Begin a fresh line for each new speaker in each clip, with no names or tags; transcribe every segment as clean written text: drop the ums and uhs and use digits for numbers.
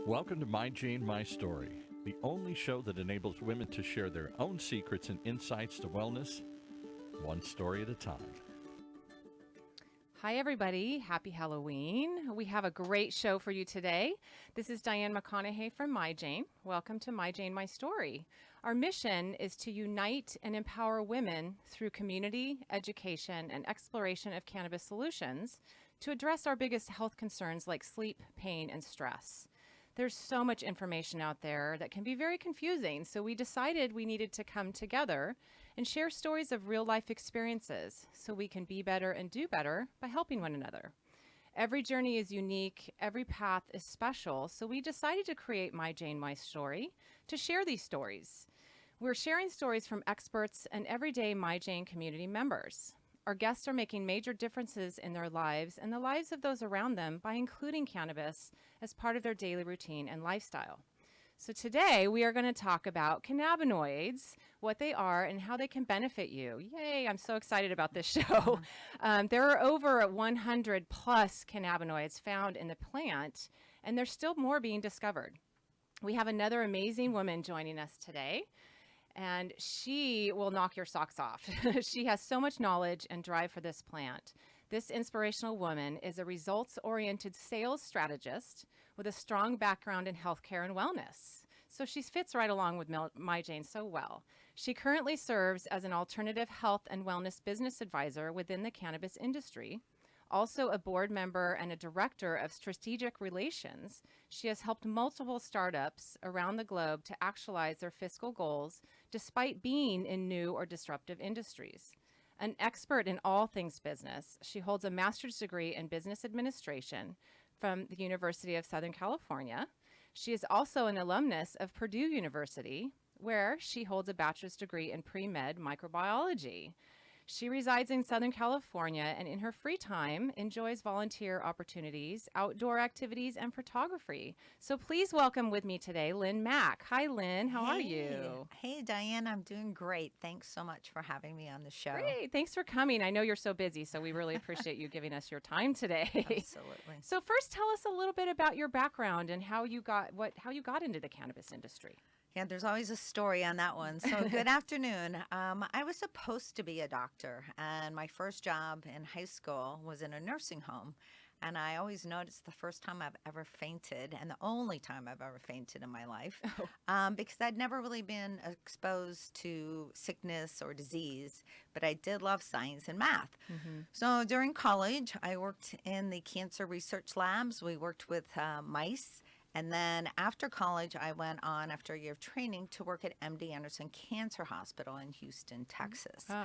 Welcome to My Jane, My Story, the only show that enables women to share their own secrets and insights to wellness, one story at a time.
Hi, everybody. Happy Halloween. We have a great show for you today. This is Diane McConaughey from My Jane. Welcome to My Jane, My Story. Our mission is to unite and empower women through community, education, and exploration of cannabis solutions to address our biggest health concerns like sleep, pain, and stress. There's so much information out there that can be very confusing, so we decided we needed to come together and share stories of real life experiences so we can be better and do better by helping one another. Every journey is unique, every path is special, so we decided to create My Jane, My Story to share these stories. We're sharing stories from experts and everyday My Jane community members. Our guests are making major differences in their lives and the lives of those around them by including cannabis as part of their daily routine and lifestyle. So today we are going to talk about cannabinoids, what they are, and how they can benefit you. Yay, I'm so excited about this show. There are over 100 plus cannabinoids found in the plant, and there's still more being discovered. We have another amazing woman joining us today, and she will knock your socks off. She has so much knowledge and drive for this plant. This inspirational woman is a results-oriented sales strategist with a strong background in healthcare and wellness. So she fits right along with My Jane so well. She currently serves as an alternative health and wellness business advisor within the cannabis industry. Also a board member and a director of strategic relations, she has helped multiple startups around the globe to actualize their fiscal goals despite being in new or disruptive industries. An expert in all things business, she holds a master's degree in business administration from the University of Southern California. She is also an alumnus of Purdue University, where she holds a bachelor's degree in pre-med microbiology. She resides in Southern California and in her free time enjoys volunteer opportunities, outdoor activities, and photography. So please welcome with me today, Lynn Mack. Hi, Lynn. How are you?
Hey, Diane. I'm doing great. Thanks so much for having me on the show.
Great. Thanks for coming. I know you're so busy, so we really appreciate you giving us your time today.
Absolutely.
So first, tell us a little bit about your background and how you got into the cannabis industry.
Yeah, there's always a story on that one. So good afternoon. I was supposed to be a doctor, and my first job in high school was in a nursing home. And I always noticed the first time I've ever fainted, and the only time I've ever fainted in my life, because I'd never really been exposed to sickness or disease, but I did love science and math. Mm-hmm. So during college, I worked in the cancer research labs. We worked with mice. And then after college, I went on, after a year of training, to work at MD Anderson Cancer Hospital in Houston, Texas.
Oh.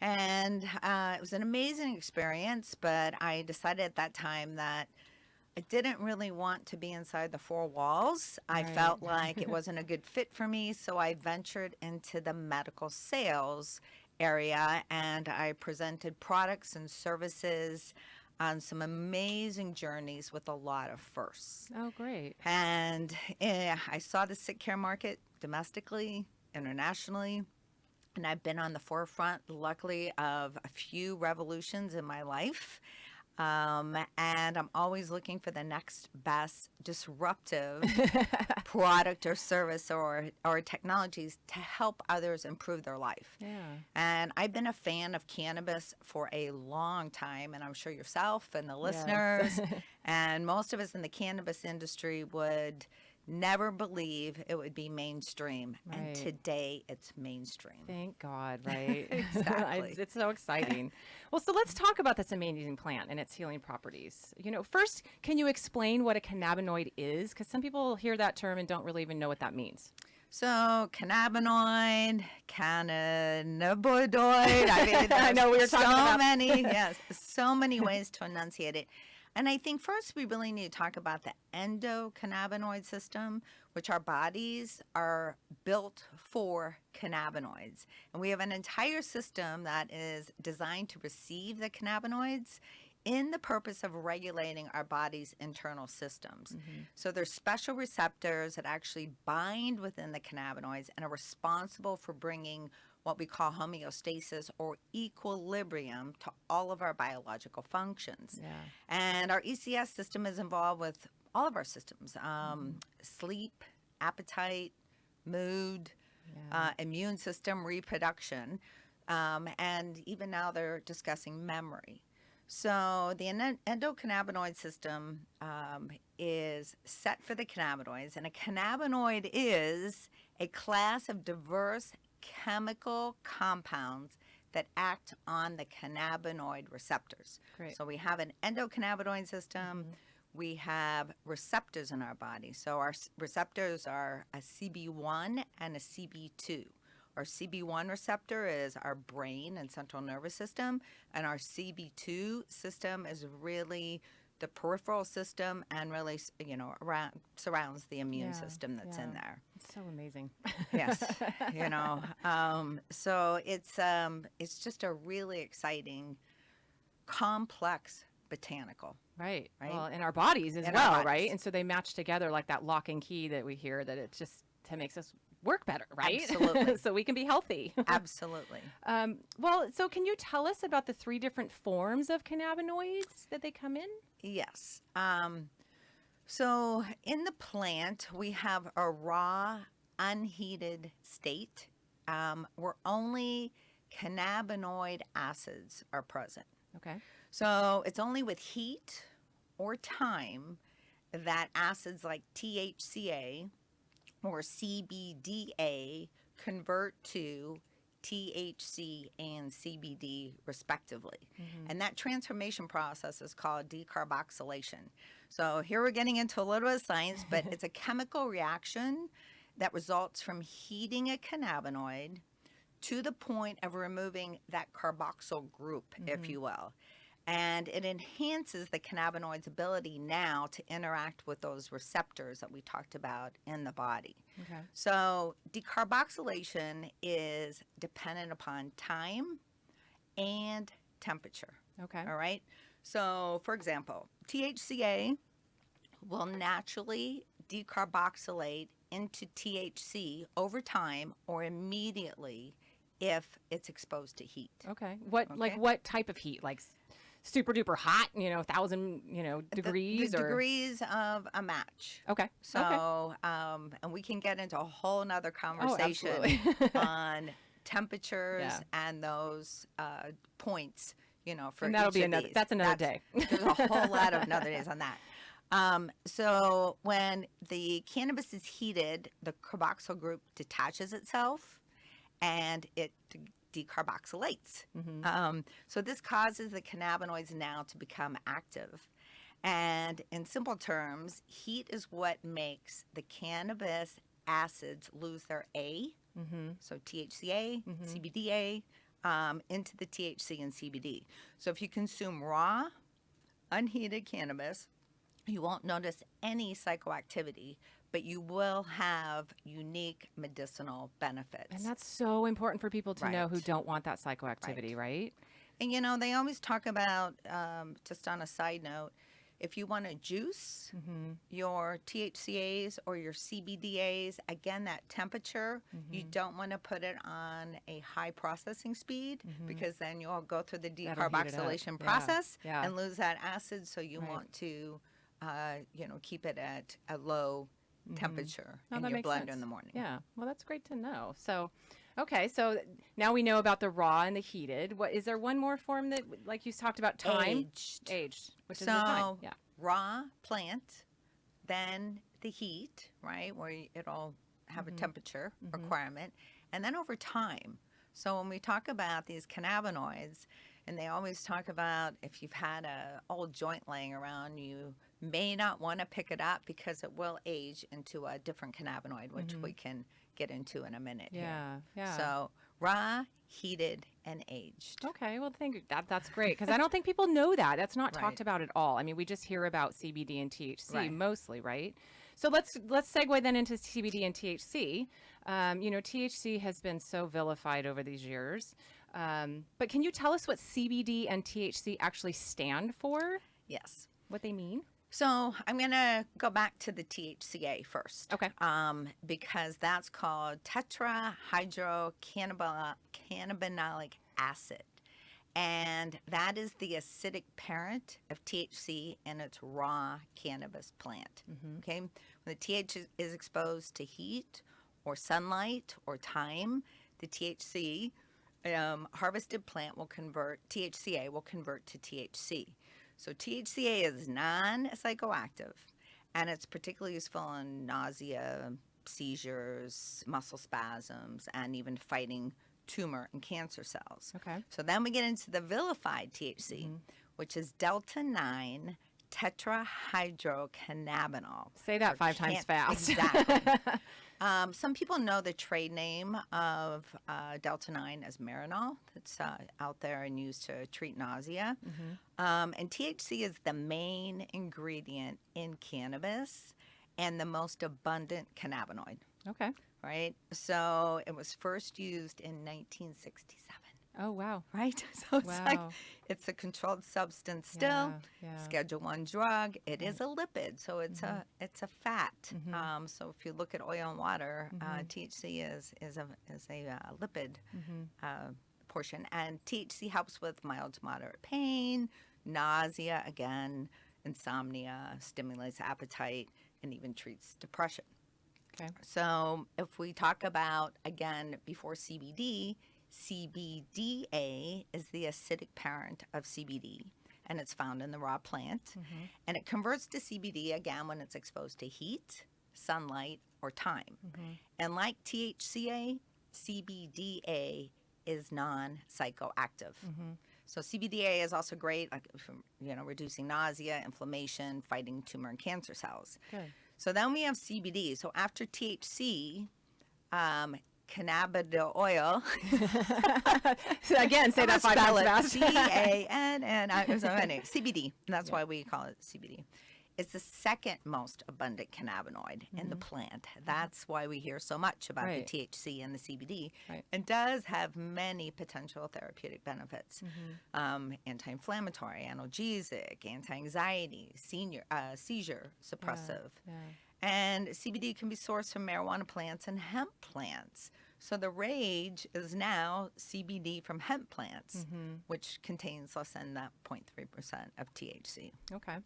And it was an amazing experience, but I decided at that time that I didn't really want to be inside the four walls. I felt like it wasn't a good fit for me, so I ventured into the medical sales area, and I presented products and services on some amazing journeys with a lot of firsts.
Oh, great.
And I saw the sick care market domestically, internationally, and I've been on the forefront, luckily, of a few revolutions in my life. And I'm always looking for the next best disruptive product or service or technologies to help others improve their life.
Yeah.
And I've been a fan of cannabis for a long time, and I'm sure yourself and the listeners and most of us in the cannabis industry would never believe it would be mainstream.
Right.
And today it's mainstream.
Thank God, right?
Exactly.
It's so exciting. Well, so let's talk about this amazing plant and its healing properties. First, can you explain what a cannabinoid is? Because some people hear that term and don't really even know what that means.
So cannabinoid, cannabinoid. I mean,
I know we were talking about
so many ways to enunciate it. And I think first we really need to talk about the endocannabinoid system, which our bodies are built for cannabinoids. And we have an entire system that is designed to receive the cannabinoids in the purpose of regulating our body's internal systems. Mm-hmm. So there's special receptors that actually bind within the cannabinoids and are responsible for bringing what we call homeostasis or equilibrium to all of our biological functions.
Yeah.
And our ECS system is involved with all of our systems, sleep, appetite, mood, immune system, reproduction, and even now they're discussing memory. So the endocannabinoid system is set for the cannabinoids, and a cannabinoid is a class of diverse chemical compounds that act on the cannabinoid receptors.
Great.
So we have an endocannabinoid system. We have receptors in our body. So our receptors are a CB1 and a CB2. Our CB1 receptor is our brain and central nervous system, and our CB2 system is really the peripheral system and really, surrounds the immune system that's in there.
It's so amazing.
Yes, so it's just a really exciting, complex botanical.
Right.
Right?
Well, in our bodies as
In our
well,
bodies.
right? And so they match together like that lock and key that we hear, that it just makes us work better, right?
Absolutely.
So we can be healthy.
Absolutely.
Well, so can you tell us about the 3 different forms of cannabinoids that they come in?
Yes. So in the plant, we have a raw, unheated state where only cannabinoid acids are present.
Okay.
So it's only with heat or time that acids like THCA or CBDA convert to THC and CBD respectively. And that transformation process is called decarboxylation. So here we're getting into a little bit of science, but it's a chemical reaction that results from heating a cannabinoid to the point of removing that carboxyl group, if you will. And it enhances the cannabinoid's ability now to interact with those receptors that we talked about in the body.
Okay.
So decarboxylation is dependent upon time and temperature.
Okay.
All right. So, for example, THCA will naturally decarboxylate into THC over time or immediately if it's exposed to heat.
Okay. What type of heat? Like super duper hot, 1,000, degrees
the
or
degrees of a match.
Okay.
So, and we can get into a whole nother conversation
absolutely.
on temperatures
Yeah.
and those points, for
And that'll
each
be
of
another.
these.
That's another day.
There's a whole lot of another days on that. So when the cannabis is heated, the carboxyl group detaches itself, and it decarboxylates. So this causes the cannabinoids now to become active. And in simple terms, heat is what makes the cannabis acids lose their A, so THCA, CBDA, into the THC and CBD. So if you consume raw, unheated cannabis, you won't notice any psychoactivity, but you will have unique medicinal benefits.
And that's so important for people to know who
Right.
don't want that psychoactivity, right?
And they always talk about, just on a side note, if you want to juice your THCAs or your CBDAs, again, that temperature, you don't want to put it on a high processing speed because then you'll go through the
That'll heat it up.
decarboxylation
Yeah.
process
Yeah.
and lose that acid. So you
Right.
want to, keep it at a low temperature
Oh,
in
that
your
makes
blender
sense.
in the morning.
Yeah. Well, that's great to know. So, okay. So now we know about the raw and the heated. What is there one more form that, like you talked about, time?
Aged.
Which is the time.
So
Yeah.
raw plant, then the heat, right, where it'll have a temperature requirement, and then over time. So when we talk about these cannabinoids, and they always talk about if you've had a old joint laying around, you may not want to pick it up because it will age into a different cannabinoid, which we can get into in a minute here.
Yeah. Yeah.
So raw, heated, and aged.
Okay, well, thank you. That's great because I don't think people know that. That's not
Right.
talked about at all. I mean, we just hear about CBD and THC
Right.
mostly, right? So let's segue then into CBD and THC. THC has been so vilified over these years, but can you tell us what CBD and THC actually stand for?
Yes.
What they mean?
So I'm going to go back to the THCA first.
Okay.
Because that's called tetrahydrocannabinolic acid. And that is the acidic parent of THC in its raw cannabis plant. Okay? When the THC is exposed to heat or sunlight or time, the THC harvested plant will convert, THCA will convert to THC. So THCA is non-psychoactive, and it's particularly useful in nausea, seizures, muscle spasms, and even fighting tumor and cancer cells.
Okay.
So then we get into the vilified THC, which is delta 9 tetrahydrocannabinol.
Say that 5 times fast.
Exactly. Some people know the trade name of delta 9 as Marinol. That's out there and used to treat nausea. And THC is the main ingredient in cannabis and the most abundant cannabinoid.
Okay.
Right? So it was first used in 1967.
Oh, wow.
Right? So it's like,
Wow.
it's a controlled substance still,
Yeah.
Schedule 1 drug. It is a lipid, so it's a fat. So if you look at oil and water, THC is a lipid portion. And THC helps with mild to moderate pain, nausea, again, insomnia, stimulates appetite, and even treats depression.
Okay.
So if we talk about, again, before CBD, CBDA is the acidic parent of CBD, and it's found in the raw plant. And it converts to CBD, again, when it's exposed to heat, sunlight, or time. And like THCA, CBDA is non-psychoactive. So CBDA is also great, like, reducing nausea, inflammation, fighting tumor and cancer cells.
Good.
So then we have CBD. So after THC, cannabidiol oil.
So again, say that 5 times fast.
CANN. CBD. And that's why we call it CBD. It's the second most abundant cannabinoid in the plant. That's why we hear so much about
Right.
the THC and the CBD.
Right.
It does have many potential therapeutic benefits. Anti-inflammatory, analgesic, anti-anxiety, seizure suppressive.
Yeah.
And CBD can be sourced from marijuana plants and hemp plants. So the rage is now CBD from hemp plants, which contains less than that 0.3% of THC.
Okay.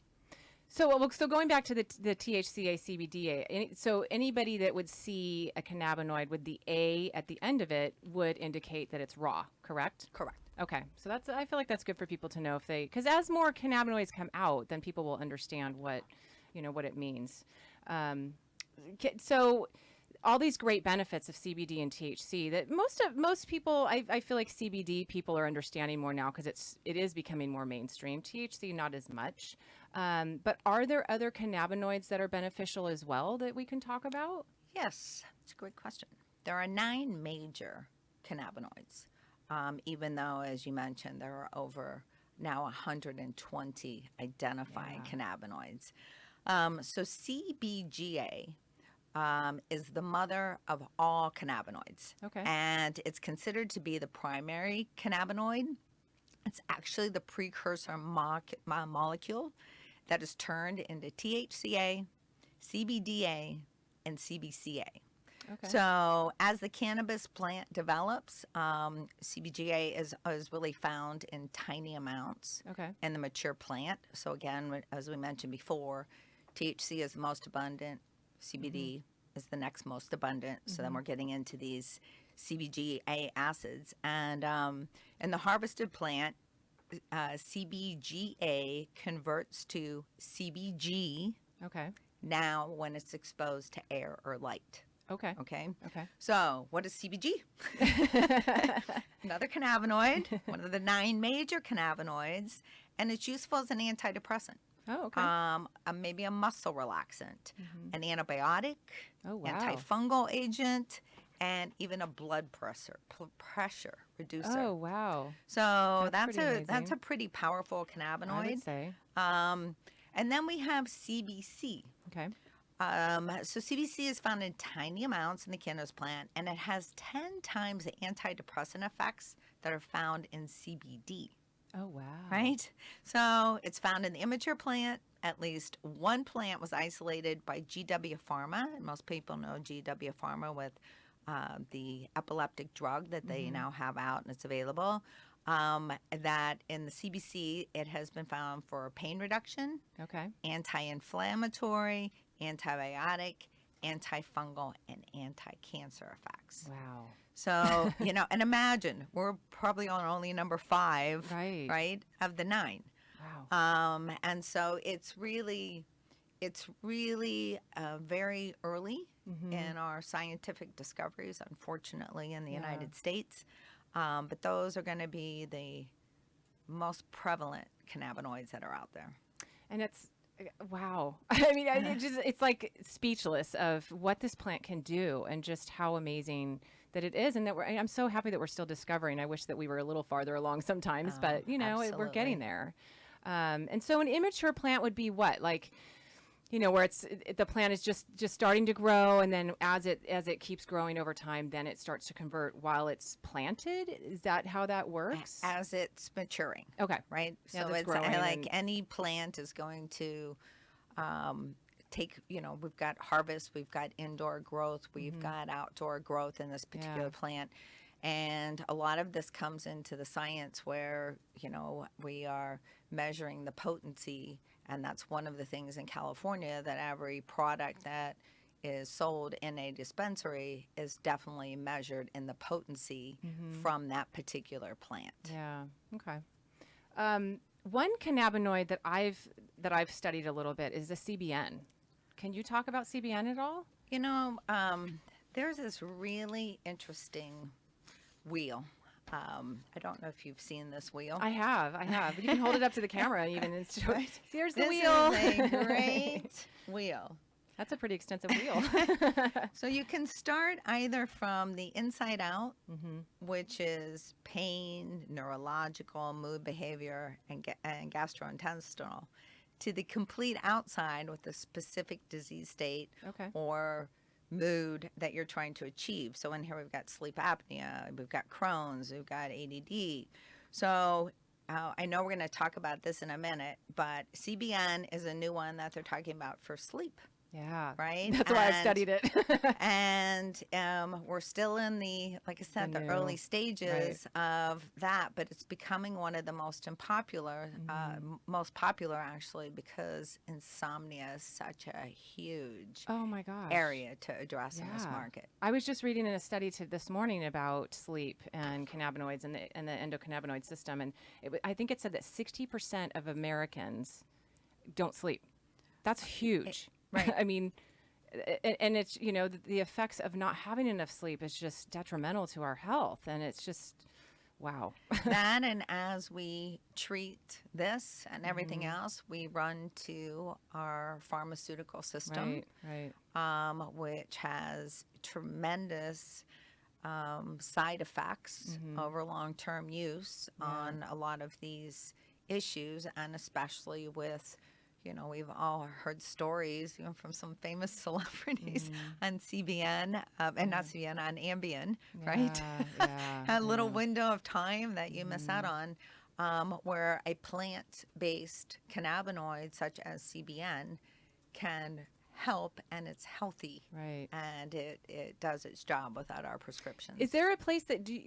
So going back to the THCA, CBDA, so anybody that would see a cannabinoid with the A at the end of it would indicate that it's raw, correct?
Correct.
Okay. So I feel like that's good for people to know because as more cannabinoids come out, then people will understand what it means. So all these great benefits of CBD and THC that most people, I feel like CBD people are understanding more now because it is becoming more mainstream. THC not as much. But are there other cannabinoids that are beneficial as well that we can talk about?
Yes, it's a great question. There are 9 major cannabinoids, even though, as you mentioned, there are over now 120 identifying cannabinoids. So CBGA is the mother of all cannabinoids.
Okay.
And it's considered to be the primary cannabinoid. It's actually the precursor molecule that is turned into THCA, CBDA, and CBCA.
Okay.
So as the cannabis plant develops, CBGA is really found in tiny amounts
Okay.
in the mature plant. So again, as we mentioned before, THC is the most abundant, CBD is the next most abundant. So then we're getting into these CBGA acids. And in the harvested plant, CBGA converts to CBG
Okay.
now when it's exposed to air or light.
Okay.
Okay.
Okay.
So what is CBG? Another cannabinoid, one of the 9 major cannabinoids, and it's useful as an antidepressant.
Oh, okay.
Maybe a muscle relaxant, an antibiotic,
Oh, wow.
antifungal agent, and even a blood pressure reducer.
Oh, wow.
So
That's pretty
that's
amazing.
a pretty powerful
I
cannabinoid.
would say.
And then we have CBC.
Okay.
So CBC is found in tiny amounts in the cannabis plant, and it has 10 times the antidepressant effects that are found in CBD.
Oh, wow.
Right? So it's found in the immature plant. At least one plant was isolated by GW Pharma. And most people know GW Pharma with the epileptic drug that they now have out and it's available. that in the CBC, it has been found for pain reduction,
Okay.
anti-inflammatory, antibiotic, antifungal, and anti-cancer effects.
Wow.
So, and imagine we're probably on only number 5,
Right.
right, of the 9.
Wow.
And so it's really very early in our scientific discoveries, unfortunately, in the United States. But those are going to be the most prevalent cannabinoids that are out there.
And it's wow. I mean, it's like speechless of what this plant can do and just how amazing that it is, and that I'm so happy that we're still discovering. I wish that we were a little farther along sometimes, but we're getting there. And so an immature plant would be what, like, where the plant is just starting to grow, and then as it keeps growing over time, then it starts to convert while it's planted. Is that how that works?
As it's maturing.
Okay.
Right.
Yeah,
So
it's growing
like any plant is going to take, we've got harvest, we've got indoor growth, we've got outdoor growth in this particular plant. And a lot of this comes into the science where, we are measuring the potency. And that's one of the things in California, that every product that is sold in a dispensary is definitely measured in the potency from that particular plant.
Yeah. Okay. One cannabinoid that I've studied a little bit is the CBN. Can you talk about CBN at all?
There's this really interesting wheel. I don't know if you've seen this wheel.
I have. You can hold it up to the camera even. And here's the
This
wheel.
is a great wheel.
That's a pretty extensive wheel.
So you can start either from the inside out, which is pain, neurological, mood, behavior, and gastrointestinal, to the complete outside with a specific disease state or mood that you're trying to achieve. So in here we've got sleep apnea, we've got Crohn's, we've got ADD. So I know we're going to talk about this in a minute, but CBN is a new one that they're talking about for sleep.
Yeah.
Right?
That's why I've studied it.
And we're still in the early stages of that, but it's becoming one of the most popular actually, because insomnia is such a huge area to address in this market.
I was just reading in a study this morning about sleep and cannabinoids and the endocannabinoid system, and I think it said that 60% of Americans don't sleep. That's huge.
Right.
I mean, and it's, the effects of not having enough sleep is just detrimental to our health. And it's just, wow.
That, and as we treat this and everything else, we run to our pharmaceutical system, which has tremendous side effects over long-term use on a lot of these issues, and especially with, we've all heard stories from some famous celebrities on CBN, and not CBN, on Ambien, right? A little window of time that you miss out on, where a plant-based cannabinoid such as CBN can help, and it's healthy, and it does its job without our prescriptions.
Is there a place that do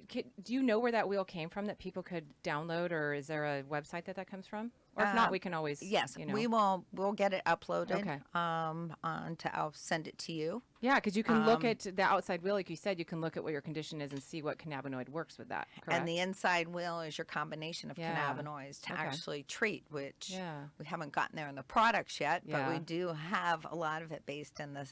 you know where that wheel came from that people could download, or is there a website that comes from? Or if not, we can always
we'll get it uploaded. I'll send it to you.
Yeah, because you can look at the outside wheel, like you said. You can look at what your condition is and see what cannabinoid works with that. Correct?
And the inside wheel is your combination of cannabinoids to actually treat, which we haven't gotten there in the products yet, but we do have a lot of it based in the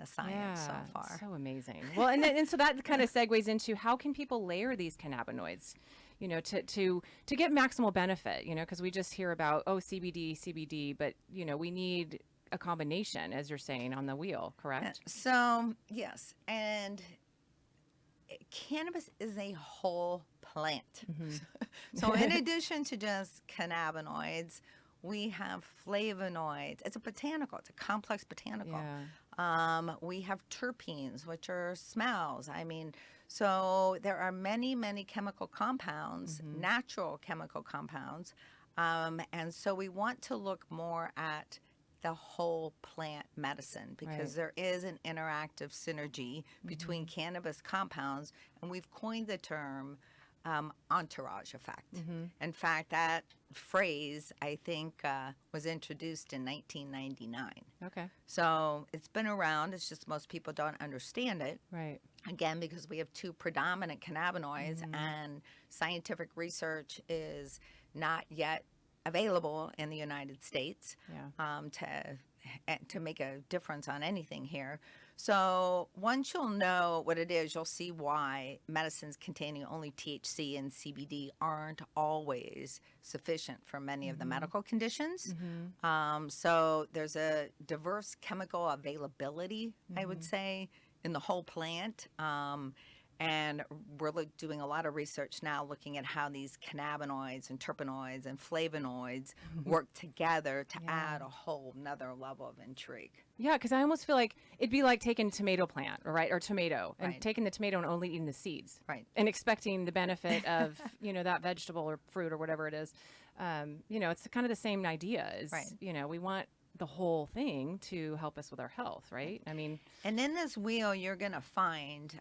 science so far.
So amazing. Well, and so that kind of segues into how can people layer these cannabinoids? To get maximal benefit, because we just hear about, CBD, but, we need a combination, as you're saying, on the wheel, correct?
So, yes. And cannabis is a whole plant. So in addition to just cannabinoids, we have flavonoids. It's a botanical. It's a complex botanical. We have terpenes, which are smells. So there are many, many chemical compounds, natural chemical compounds. And so we want to look more at the whole plant medicine, because there is an interactive synergy between cannabis compounds. And we've coined the term entourage effect. In fact, that phrase, I think, was introduced in 1999.
Okay.
So it's been around. It's just most people don't understand it.
Right.
Again, because we have two predominant cannabinoids and scientific research is not yet available in the United States to make a difference on anything here. So once you'll know what it is, you'll see why medicines containing only THC and CBD aren't always sufficient for many of the medical conditions. So there's a diverse chemical availability, I would say, in the whole plant. And we're doing a lot of research now looking at how these cannabinoids and terpenoids and flavonoids work together to add a whole nother level of intrigue.
Yeah, because I almost feel like it'd be like taking a tomato plant, right, or tomato, and taking the tomato and only eating the seeds,
Right.
and expecting the benefit of that vegetable or fruit or whatever it is. It's kind of the same idea. Is we want the whole thing to help us with our health, right? I mean,
and in this wheel, you're going to find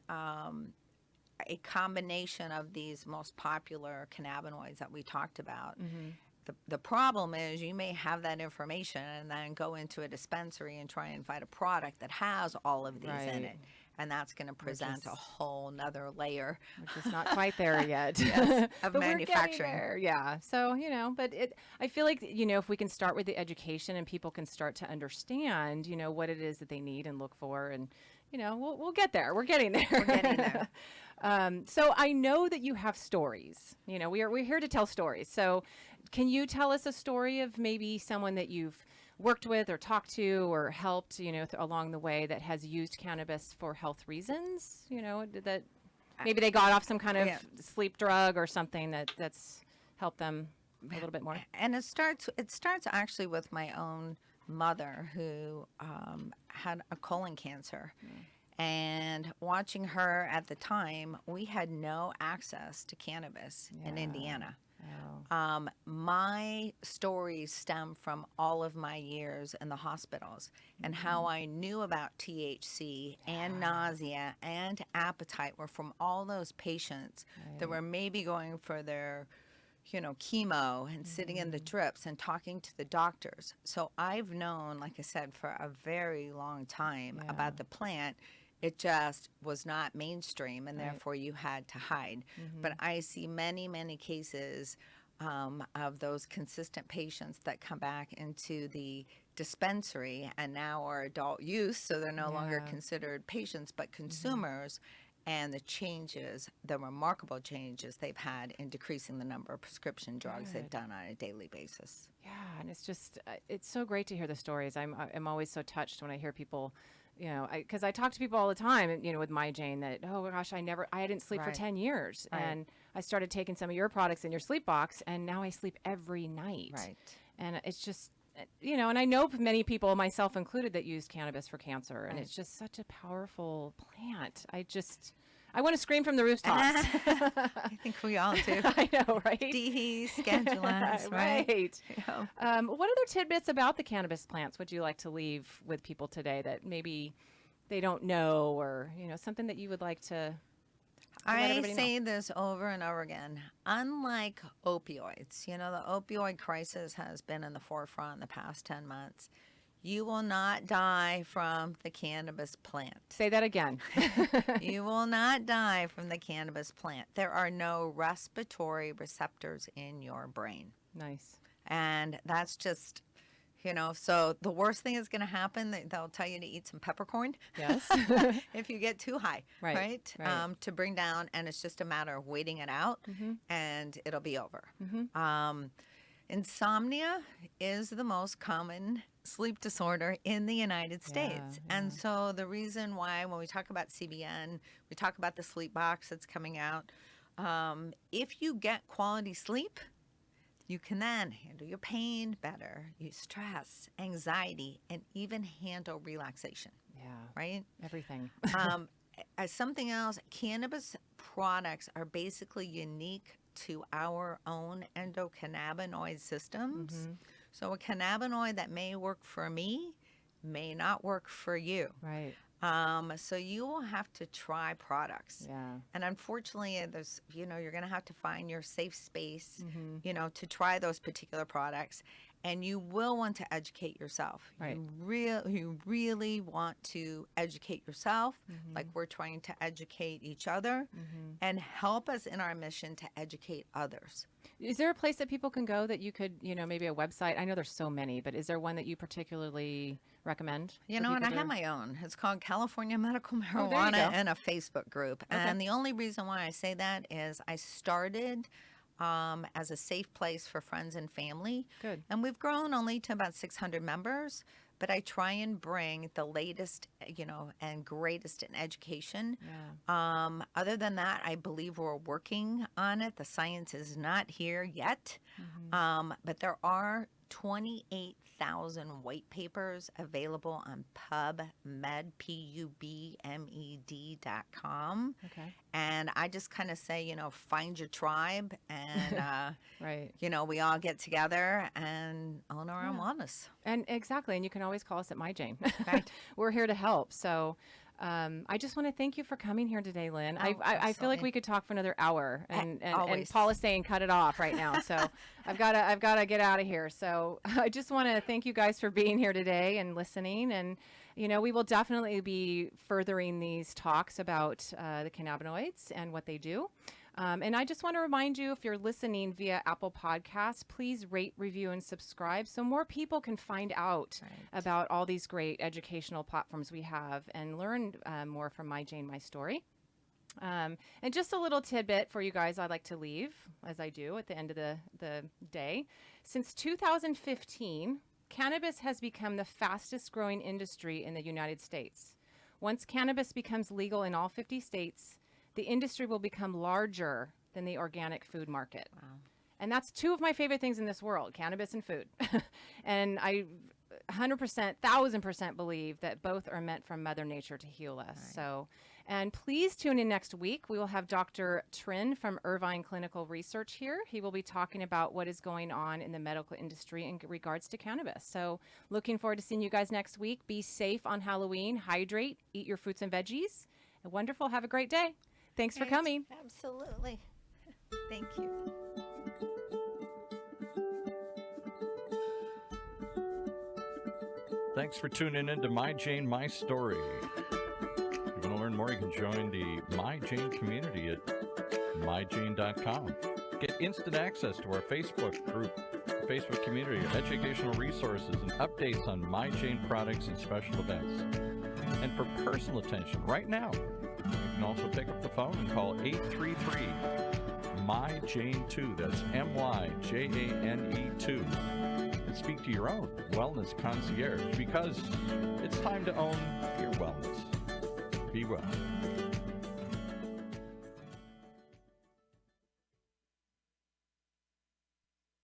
a combination of these most popular cannabinoids that we talked about. The problem is you may have that information and then go into a dispensary and try and find a product that has all of these in it. And that's going to present a whole nother layer.
Which is not quite there yet.
Of
but
manufacturing.
We're getting there. Yeah. So, but I feel like, if we can start with the education and people can start to understand, what it is that they need and look for, and, we'll get there. We're getting there.
We're getting there.
So I know that you have stories. We're here to tell stories. So can you tell us a story of maybe someone that you've worked with or talked to or helped, along the way that has used cannabis for health reasons? That maybe they got off some kind of sleep drug or something that's helped them a little bit more.
And it starts actually with my own mother who had a colon cancer. And watching her at the time, we had no access to cannabis in Indiana. My stories stem from all of my years in the hospitals and how I knew about THC and nausea and appetite were from all those patients that were maybe going for their chemo and sitting in the drips and talking to the doctors. So I've known, like I said, for a very long time about the plant. It just was not mainstream, and therefore you had to hide. But I see many, many cases of those consistent patients that come back into the dispensary and now are adult use, so they're no longer considered patients but consumers. And the remarkable changes they've had in decreasing the number of prescription drugs they've done on a daily basis.
Yeah, and it's just, it's so great to hear the stories. I'm always so touched when I hear people, because I talk to people all the time, with MyJane, that, oh gosh, I didn't sleep for 10 years. And I started taking some of your products in your sleep box, and now I sleep every night.
Right.
And it's just, and I know many people, myself included, that used cannabis for cancer, and it's just such a powerful plant. I want to scream from the rooftops.
I think we all do.
I know, right?
DHEAS, schedulins, right?
Yeah. What other tidbits about the cannabis plants would you like to leave with people today that maybe they don't know, or something that you would like to?
I say this over and over again. Unlike opioids, the opioid crisis has been in the forefront in the past 10 months. You will not die from the cannabis plant.
Say that again.
You will not die from the cannabis plant. There are no respiratory receptors in your brain.
Nice.
And that's just, so the worst thing is going to happen, they'll tell you to eat some peppercorn.
Yes.
If you get too high, right? To bring down, and it's just a matter of waiting it out, and it'll be over. Insomnia is the most common sleep disorder in the United States. And so the reason why when we talk about CBN, we talk about the sleep box that's coming out. If you get quality sleep, you can then handle your pain better, use stress, anxiety, and even handle relaxation.
Yeah.
Right?
Everything.
As something else, cannabis products are basically unique to our own endocannabinoid systems. So a cannabinoid that may work for me may not work for you.
Right.
So you will have to try products.
Yeah.
And unfortunately, there's, you're going to have to find your safe space,
Mm-hmm.
to try those particular products. And you will want to educate yourself.
Right.
You really want to educate yourself, like we're trying to educate each other, and help us in our mission to educate others.
Is there a place that people can go that you could, maybe a website? I know there's so many, but is there one that you particularly recommend?
And I have my own. It's called California Medical
there you
Marijuana
go.
and a Facebook group.
Okay.
And the only reason why I say that is I started as a safe place for friends and family.
Good.
And we've grown only to about 600 members, but I try and bring the latest, and greatest in education.
Yeah.
Other than that, I believe we're working on it. The science is not here yet, but there are 28,000 white papers available on PubMed, PUBMED.com.
Okay.
And I just kind of say, find your tribe, and
Right.
we all get together and own our own wellness.
And exactly. And you can always call us at My Jane.
Right.
We're here to help. So I just want to thank you for coming here today, Lynn. I feel like
absolutely.
we could talk for another hour, and
always.
Paul is saying cut it off right now. So I've got to get out of here. So I just want to thank you guys for being here today and listening. And we will definitely be furthering these talks about the cannabinoids and what they do. And I just want to remind you, if you're listening via Apple Podcasts, please rate, review, and subscribe so more people can find out about all these great educational platforms we have and learn more from My Jane, My Story. And just a little tidbit for you guys I'd like to leave, as I do at the end of the day. Since 2015, cannabis has become the fastest growing industry in the United States. Once cannabis becomes legal in all 50 states, the industry will become larger than the organic food market.
Wow.
And that's two of my favorite things in this world, cannabis and food. And I 100%, 1000% believe that both are meant from Mother Nature to heal us.
Right.
So, and please tune in next week. We will have Dr. Trin from Irvine Clinical Research here. He will be talking about what is going on in the medical industry in regards to cannabis. So looking forward to seeing you guys next week. Be safe on Halloween, hydrate, eat your fruits and veggies. And wonderful. Have a great day. Thanks for coming.
Absolutely. Thank you.
Thanks for tuning in to My Jane, My Story. If you want to learn more, you can join the My Jane community at myjane.com. Get instant access to our Facebook group, Facebook community, educational resources, and updates on My Jane products and special events. And for personal attention right now, you can also pick up the phone and call 833-MY-JANE2. That's MYJANE2. And speak to your own wellness concierge, because it's time to own your wellness. Be well.